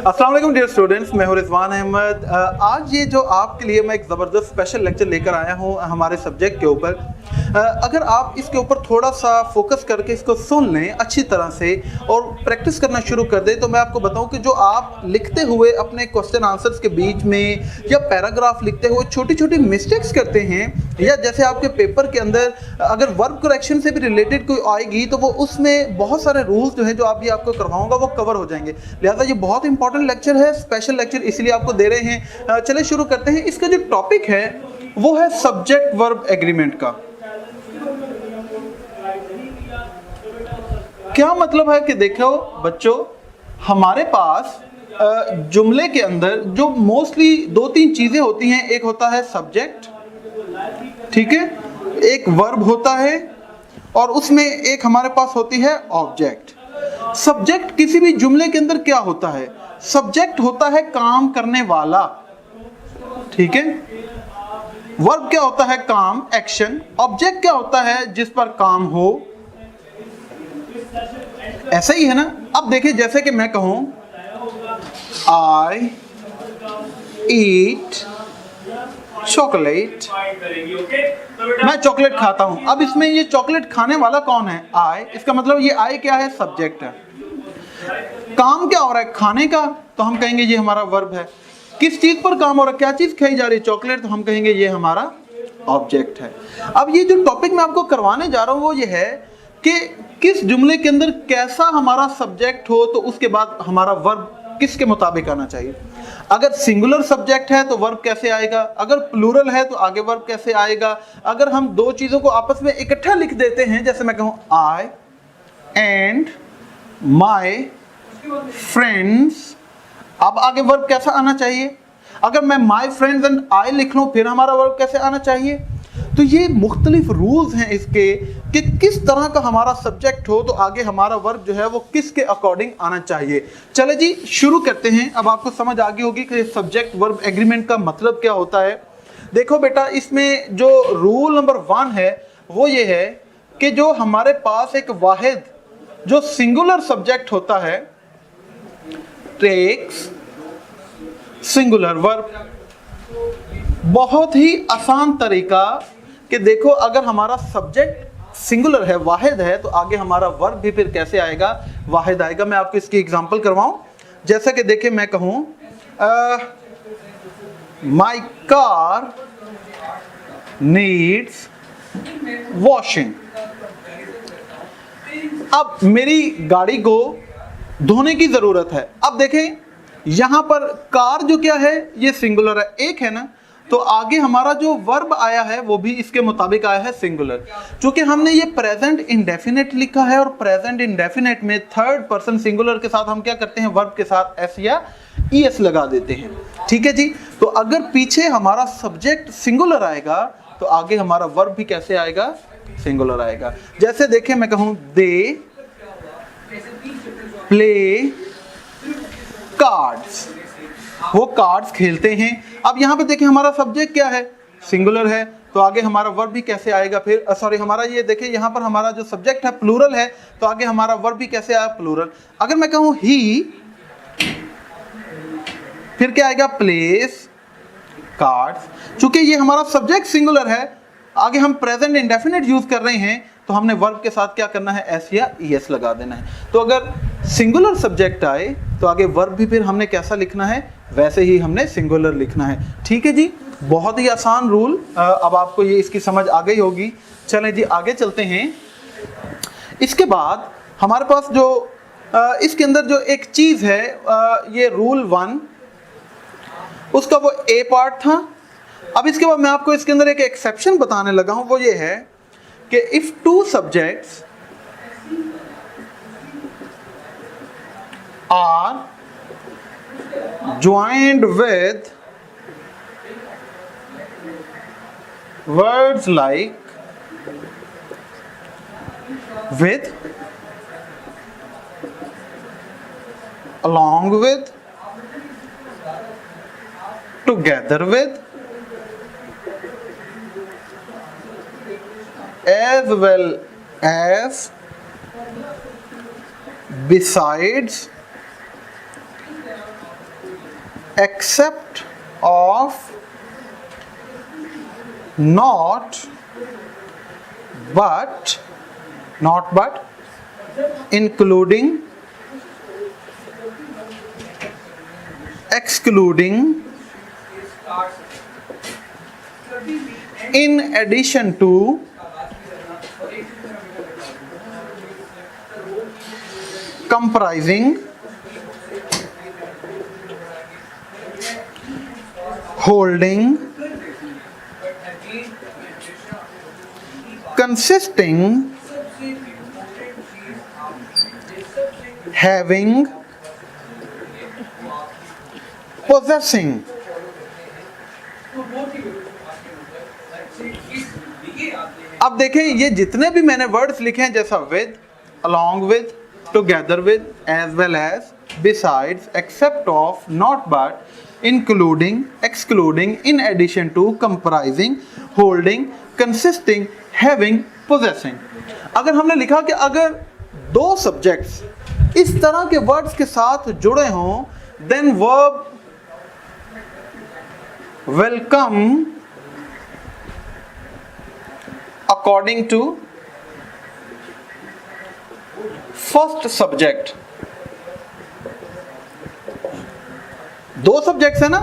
अस्सलाम वालेकुम dear students, मैं हूं रिजवान अहमद। आज ये जो आपके लिए मैं एक ज़बरदस्त स्पेशल लेक्चर लेकर आया हूं हमारे सब्जेक्ट के ऊपर। अगर आप इसके ऊपर थोड़ा सा फोकस करके इसको सुन लें अच्छी तरह से और प्रैक्टिस करना शुरू कर दें, तो मैं आपको बताऊं कि जो आप लिखते हुए अपने क्वेश्चन आंसर्स के बीच में या पैराग्राफ लिखते हुए छोटी छोटी मिस्टेक्स करते हैं, या जैसे आपके पेपर के अंदर अगर वर्ब करेक्शन से भी रिलेटेड कोई आएगी तो वो उसमें बहुत सारे रूल्स जो है जो अभी आपको करवाऊंगा वो कवर हो जाएंगे। लिहाजा ये बहुत इंपॉर्टेंट लेक्चर है, स्पेशल लेक्चर इसलिए आपको दे रहे हैं। चलिए शुरू करते हैं। इसका जो टॉपिक है वो है सब्जेक्ट वर्ब एग्रीमेंट का। क्या मतलब है कि देखो बच्चों, हमारे पास जुमले के अंदर जो मोस्टली दो तीन चीजें होती हैं। एक होता है सब्जेक्ट, ठीक है, एक वर्ब होता है और उसमें एक हमारे पास होती है ऑब्जेक्ट। सब्जेक्ट किसी भी जुमले के अंदर क्या होता है? सब्जेक्ट होता है काम करने वाला, ठीक है। वर्ब क्या होता है? काम, एक्शन। ऑब्जेक्ट क्या होता है? जिस पर काम हो। ऐसा ही है ना। अब देखिए, जैसे कि मैं कहूं आई ईट चॉकलेट, मैं चॉकलेट खाता हूं। अब इसमें ये चॉकलेट खाने वाला कौन है? आई। इसका मतलब ये आई क्या है? सब्जेक्ट है। काम क्या हो रहा है? खाने का, तो हम कहेंगे ये हमारा वर्ब है। किस चीज पर काम हो रहा है? क्या चीज खाई जा रही है? चॉकलेट, तो हम कहेंगे ये हमारा ऑब्जेक्ट है। अब ये जो टॉपिक मैं आपको करवाने जा रहा हूं वो ये है कि किस जुमले के अंदर कैसा हमारा सब्जेक्ट हो तो उसके बाद हमारा वर्ब किसके मुताबिक आना चाहिए। अगर सिंगुलर सब्जेक्ट है तो वर्ब कैसे आएगा, अगर प्लूरल है तो आगे वर्ब कैसे आएगा। अगर हम दो चीजों को आपस में इकट्ठा लिख देते हैं, जैसे मैं कहूं आई एंड माय फ्रेंड्स, अब आगे वर्ब कैसा आना चाहिए। अगर मैं माय फ्रेंड्स एंड आई लिख लूं फिर हमारा वर्ब कैसे आना चाहिए। तो ये मुख्तलिफ रूल्स हैं इसके कि किस तरह का हमारा सब्जेक्ट हो तो आगे हमारा वर्ब जो है वो किसके अकॉर्डिंग आना चाहिए। चले जी शुरू करते हैं। अब आपको समझ आ गई होगी कि सब्जेक्ट वर्ब एग्रीमेंट का मतलब क्या होता है। देखो बेटा, इसमें जो रूल नंबर 1 है वो ये है कि जो हमारे पास एक वाहिद जो सिंगुलर सब्जेक्ट होता है टेक्स सिंगुलर वर्ब। बहुत ही आसान तरीका कि देखो, अगर हमारा सब्जेक्ट सिंगुलर है, वाहिद है, तो आगे हमारा वर्ब भी फिर कैसे आएगा? वाहिद आएगा। मैं आपको इसकी एग्जांपल करवाऊं। जैसे कि देखिए, मैं कहूं माय कार नीड्स वॉशिंग। अब मेरी गाड़ी को धोने की जरूरत है। अब देखें, यहां पर कार जो क्या है ये सिंगुलर है, एक है ना, तो आगे हमारा जो वर्ब आया है वो भी इसके मुताबिक आया है सिंगुलर। चूंकि हमने ये प्रेजेंट इंडेफिनेट लिखा है और प्रेजेंट इंडेफिनेट में थर्ड पर्सन सिंगुलर के साथ हम क्या करते हैं? वर्ब के साथ एस या ईएस लगा देते हैं, ठीक है जी। तो अगर पीछे हमारा सब्जेक्ट सिंगुलर आएगा तो आगे हमारा वर्ब भी कैसे आएगा? सिंगुलर आएगा। जैसे देखें, मैं कहूं दे प्ले कार्ड्स, वो कार्ड्स खेलते हैं। अब यहाँ पे देखें, हमारा सब्जेक्ट क्या है? सिंगुलर है, तो आगे हमारा वर्ब भी कैसे आएगा? फिर सॉरी, हमारा ये देखिए, यहाँ पर हमारा जो सब्जेक्ट है प्लूरल है, तो आगे हमारा वर्ब भी कैसे आया? प्लूरल। अगर मैं कहूँ ही, फिर क्या आएगा? Place cards. चूंकि ये हमारा सब्जेक्ट सिंगुलर है, आगे हम प्रेजेंट इंडेफिनेट यूज कर रहे हैं, तो हमने वर्ब के साथ क्या करना है? एस या ईएस लगा देना है। तो अगर सिंगुलर सब्जेक्ट आए तो आगे वर्ब भी फिर हमने कैसा लिखना है? वैसे ही हमने सिंगुलर लिखना है, ठीक है जी। बहुत ही आसान रूल। अब आपको ये इसकी समझ आ गई होगी। चलें जी आगे चलते हैं। इसके बाद हमारे पास जो इसके अंदर जो एक चीज है, ये रूल 1 उसका वो ए पार्ट था। अब इसके बाद मैं आपको इसके अंदर एक एक्सेप्शन बताने लगा हूं, वो ये है कि if two subjects are joined with words like with, along with, together with, as well as, besides, except of, not but, including, excluding, in addition to, comprising, holding, consisting, having, possessing. अब देखें ये जितने भी मैंने words लिखे हैं जैसा with, along with, together with, as well as, besides, except of, not but, including, excluding, in addition to, comprising, holding, consisting, having, possessing. अगर हमने लिखा कि अगर दो सब्जेक्ट्स इस तरह के वर्ड्स के साथ जुड़े हों, then verb will come according to first subject. दो सब्जेक्ट्स है ना,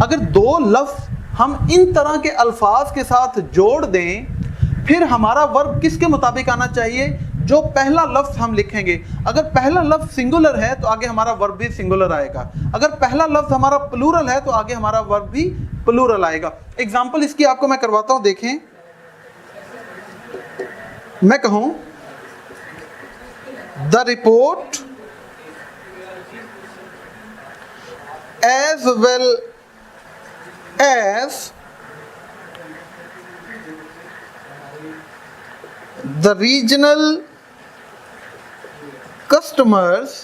अगर दो लफ्ज हम इन तरह के अल्फाज के साथ जोड़ दें, फिर हमारा वर्ब किसके मुताबिक आना चाहिए? जो पहला लफ्ज हम लिखेंगे। अगर पहला लफ्ज सिंगुलर है तो आगे हमारा वर्ब भी सिंगुलर आएगा, अगर पहला लफ्ज हमारा प्लूरल है तो आगे हमारा वर्ब भी प्लूरल आएगा। एग्जाम्पल इसकी आपको मैं करवाता हूं, देखें। मैं कहूं the report as well as the regional customers।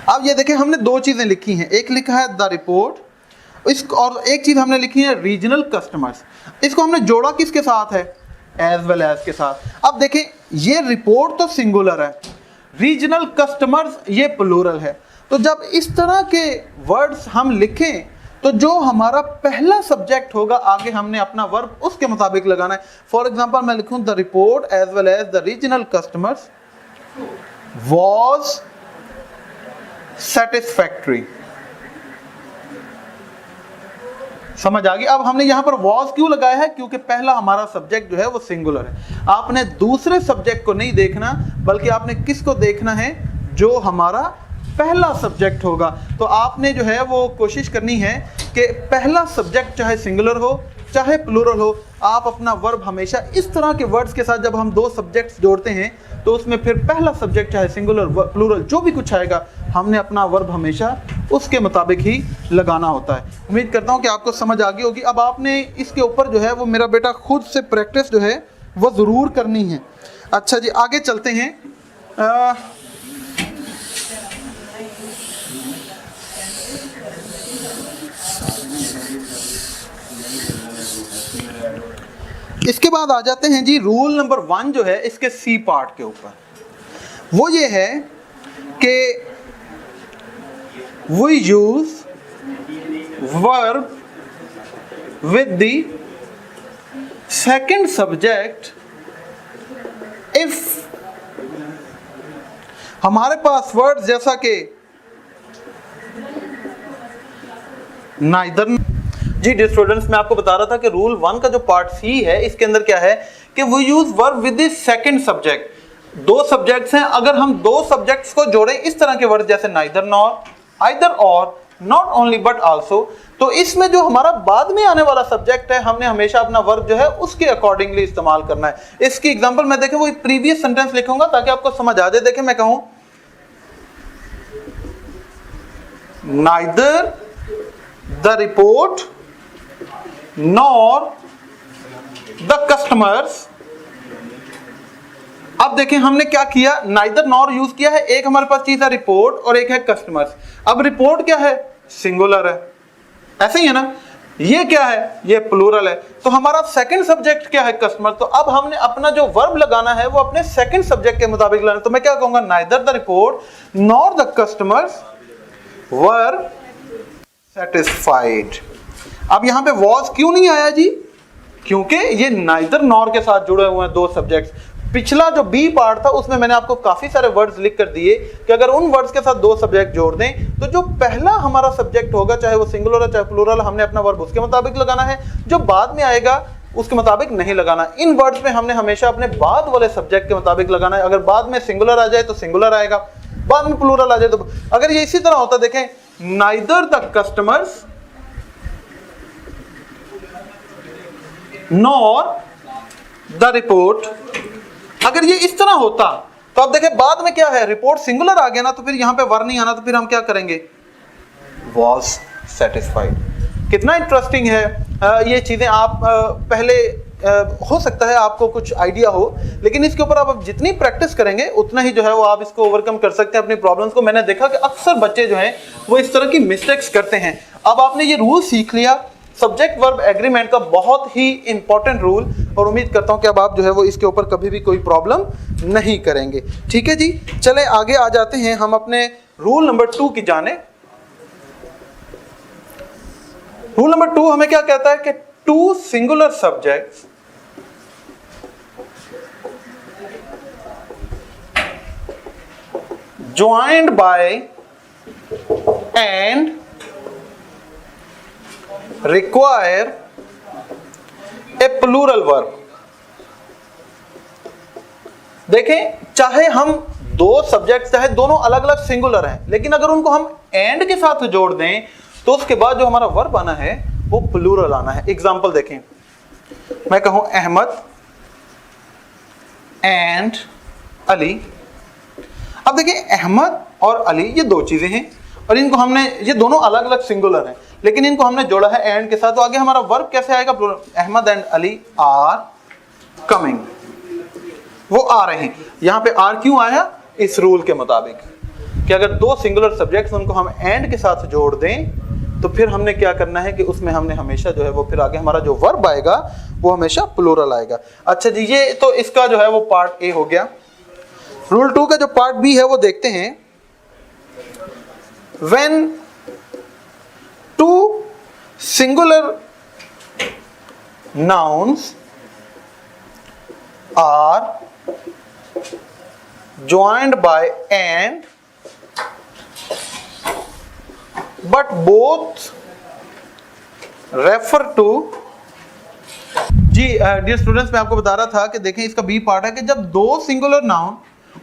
अब ये देखें हमने दो चीजें लिखी हैं, एक लिखा है द रिपोर्ट और एक चीज हमने लिखी है रीजनल कस्टमर्स। इसको हमने जोड़ा किसके साथ है? एज वेल एज के साथ। अब देखें ये रिपोर्ट तो सिंगुलर है, रीजनल कस्टमर्स ये प्लूरल है। तो जब इस तरह के वर्ड्स हम लिखें तो जो हमारा पहला सब्जेक्ट होगा आगे हमने अपना वर्ब उसके मुताबिक लगाना है। फॉर एग्जांपल मैं लिखूं the report as well as the regional customers was satisfactory. समझ आ गई? अब हमने यहां पर वाज क्यों लगाया है? क्योंकि पहला हमारा सब्जेक्ट जो है वो सिंगुलर है। आपने दूसरे सब्जेक्ट को नहीं देखना, बल्कि आपने किसको देखना है? जो हमारा पहला सब्जेक्ट होगा। तो आपने जो है वो कोशिश करनी है कि पहला सब्जेक्ट चाहे सिंगुलर हो चाहे प्लूरल हो, आप अपना वर्ब हमेशा इस तरह के वर्ड्स के साथ, जब हम दो सब्जेक्ट्स जोड़ते हैं तो उसमें फिर पहला सब्जेक्ट चाहे सिंगुलर प्लूरल जो भी कुछ आएगा, हमने अपना वर्ब हमेशा उसके मुताबिक ही लगाना होता है। उम्मीद करता हूँ कि आपको समझ आ गई होगी। अब आपने इसके ऊपर जो है वो मेरा बेटा खुद से प्रैक्टिस जो है वो ज़रूर करनी है। अच्छा जी, आगे चलते हैं। इसके बाद आ जाते हैं जी रूल नंबर 1 जो है इसके सी पार्ट के ऊपर। वो ये है कि we use verb with the second subject if हमारे पास वर्ड जैसा कि नाइदर। जी डियर स्टूडेंट्स, मैं आपको बता रहा था कि रूल 1 का जो पार्ट सी है इसके अंदर क्या है कि we use verb with the second subject. दो सब्जेक्ट्स हैं, अगर हम दो सब्जेक्ट्स को जोड़ें इस तरह के वर्ड जैसे नाइदर नॉर, आइदर और, नॉट ओनली बट आल्सो, तो इसमें जो हमारा बाद में आने वाला सब्जेक्ट है हमने हमेशा अपना वर्ब जो है उसके अकॉर्डिंगली इस्तेमाल करना है। इसकी एग्जांपल मैं देखें वो प्रीवियस सेंटेंस लिखूंगा ताकि आपको समझ आ जाए। देखें मैं कहूं neither the report nor the customers. अब देखें हमने क्या किया, नाइदर नॉर यूज किया है। एक हमारे पास चीज है रिपोर्ट और एक है कस्टमर्स। अब रिपोर्ट क्या है? सिंगुलर है, ऐसे ही है ना। ये क्या है? ये प्लूरल है। तो हमारा सेकंड सब्जेक्ट क्या है? कस्टमर। तो अब हमने अपना जो वर्ब लगाना है वो अपने सेकंड सब्जेक्ट के मुताबिक लगाना है। तो मैं क्या कहूंगा, neither the report nor the customers were satisfied. अब यहां पे वॉज क्यों नहीं आया जी? क्योंकि ये नाइदर नॉर के साथ जुड़े हुए हैं दो सब्जेक्ट्स। पिछला जो बी पार्ट था उसमें मैंने आपको काफी सारे वर्ड्स लिख कर दिए कि अगर उन वर्ड्स के साथ दो सब्जेक्ट जोड़ दें तो जो पहला हमारा सब्जेक्ट होगा, चाहे वो सिंगुलर है चाहे प्लूरल, हमने अपना वर्ब उसके मुताबिक लगाना है, जो बाद में आएगा उसके मुताबिक नहीं लगाना। इन वर्ड्स में हमने हमेशा अपने बाद वाले सब्जेक्ट के मुताबिक लगाना है। अगर बाद में सिंगुलर आ जाए तो सिंगुलर आएगा, बाद में प्लूरल आ जाए तो। अगर ये इसी तरह होता, देखें, neither the customers nor the report, अगर ये इस तरह होता तो अब देखें बाद में क्या है, रिपोर्ट सिंगुलर आ गया ना, तो फिर यहां पे वर नहीं आना, तो फिर हम क्या करेंगे, वॉज सेटिस्फाइड। कितना इंटरेस्टिंग है। ये चीजें आप पहले हो सकता है आपको कुछ आइडिया हो, लेकिन इसके ऊपर आप जितनी प्रैक्टिस करेंगे उतना ही जो है वो आप इसको ओवरकम कर सकते हैं अपनी प्रॉब्लम्स को। मैंने देखा कि अक्सर बच्चे जो हैं वो इस तरह की मिस्टेक्स करते हैं। अब आपने ये रूल सीख लिया सब्जेक्ट वर्ब एग्रीमेंट का, बहुत ही इंपॉर्टेंट रूल, और उम्मीद करता हूं कि अब आप जो है वो इसके ऊपर कभी भी कोई प्रॉब्लम नहीं करेंगे। ठीक है जी, चले आगे आ जाते हैं हम अपने रूल नंबर 2 की जाने। रूल नंबर 2 हमें क्या कहता है कि two singular subjects joined by and require a plural verb। देखें, चाहे हम दो सब्जेक्ट, चाहे दोनों अलग अलग सिंगुलर हैं, लेकिन अगर उनको हम एंड के साथ जोड़ दें तो उसके बाद जो हमारा वर्ब आना है वो प्लूरल आना है। एग्जांपल देखें, मैं कहूं अहमद एंड अली। अब देखिए, अहमद और अली ये दो चीजें हैं और इनको हमने, ये दोनों अलग अलग सिंगुलर हैं, लेकिन इनको हमने जोड़ा है एंड के साथ, तो आगे हमारा वर्ब कैसे आएगा, Ahmad and Ali are coming, वो आ रहे हैं। यहां पे आर क्यों आया, इस रूल के मुताबिक कि अगर दो सिंगुलर सब्जेक्ट्स उनको हम एंड के साथ जोड़ दें तो फिर हमने क्या करना है कि उसमें हमने हमेशा जो है वो फिर आगे हमारा जो वर्ब आएगा वो हमेशा प्लूरल आएगा। अच्छा जी, ये तो इसका जो है वो पार्ट ए हो गया। रूल 2 का जो पार्ट बी है वो देखते हैं। When two singular nouns are joined by and but both refer to, जी डियर स्टूडेंट्स, मैं आपको बता रहा था कि देखें इसका बी पार्ट है कि जब दो सिंगुलर नाउन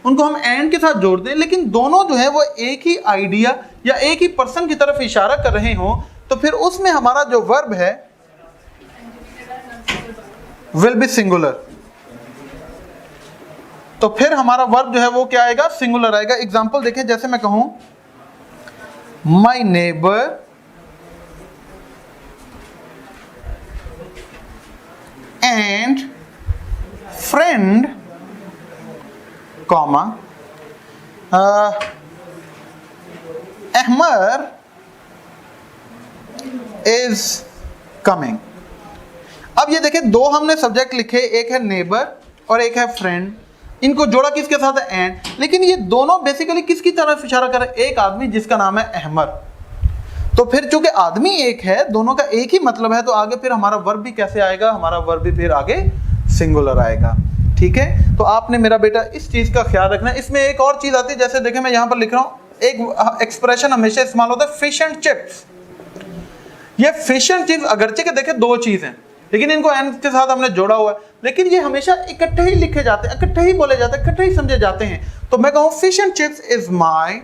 उनको हम एंड के साथ जोड़ दें, लेकिन दोनों जो है वो एक ही आइडिया या एक ही पर्सन की तरफ इशारा कर रहे हों, तो फिर उसमें हमारा जो वर्ब है विल बी सिंगुलर। तो फिर हमारा वर्ब जो है वो क्या आएगा, सिंगुलर आएगा। एग्जांपल देखें, जैसे मैं कहूं my neighbour and friend comma Ahmad is coming. अब ये देखें, दो हमने सब्जेक्ट लिखे, एक है नेबर और एक है फ्रेंड, इनको जोड़ा किसके साथ है, एंड, लेकिन ये दोनों बेसिकली किसकी तरफ इशारा कर रहे हैं, एक आदमी जिसका नाम है अहमद। तो फिर चूंकि आदमी एक है, दोनों का एक ही मतलब है, तो आगे फिर हमारा वर्ब भी कैसे आएगा, हमारा वर्ब भी फिर आगे सिंगुलर आएगा। ठीक है, तो आपने मेरा बेटा इस चीज का ख्याल रखना है। इसमें एक और चीज आती है, जैसे देखें मैं यहां पर लिख रहा हूं, एक एक्सप्रेशन हमेशा इस्तेमाल होता है, फिश एंड चिप्स। ये फिश एंड चिप्स अगरचे के देखें दो चीज हैं, लेकिन इनको एंड के साथ हमने जोड़ा हुआ है, लेकिन ये हमेशा इकट्ठे ही लिखे जाते हैं, इकट्ठे ही बोले जाते हैं, इकट्ठे ही समझे जाते हैं। तो मैं कहूं fish and chips is my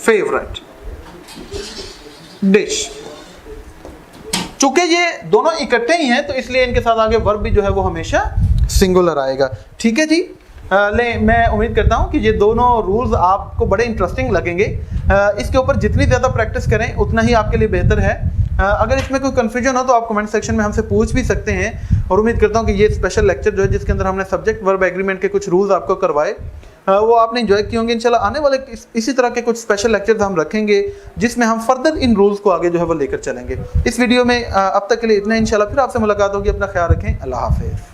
favourite dish. चूंकि ये दोनों इकट्ठे ही हैं तो इसलिए इनके साथ आगे वर्ब भी जो है वो हमेशा सिंगुलर आएगा। ठीक है जी, मैं उम्मीद करता हूं कि ये दोनों रूल्स आपको बड़े इंटरेस्टिंग लगेंगे। इसके ऊपर जितनी ज़्यादा प्रैक्टिस करें उतना ही आपके लिए बेहतर है। अगर इसमें कोई कंफ्यूजन हो तो आप कमेंट सेक्शन में हमसे पूछ भी सकते हैं, और उम्मीद करता हूं कि ये स्पेशल लेक्चर जो है जिसके अंदर हमने सब्जेक्ट वर्ब एग्रीमेंट के कुछ रूल्स आपको करवाए वो आपने एंजॉय किए होंगे। इंशाल्लाह आने वाले इसी तरह के कुछ स्पेशल लेक्चर्स हम रखेंगे जिसमें हम फर्दर इन रूल्स को आगे जो है वो लेकर चलेंगे। इस वीडियो में अब तक के लिए इतना, इंशाल्लाह फिर आपसे मुलाकात होगी। अपना ख्याल रखें, अल्लाह हाफिज़।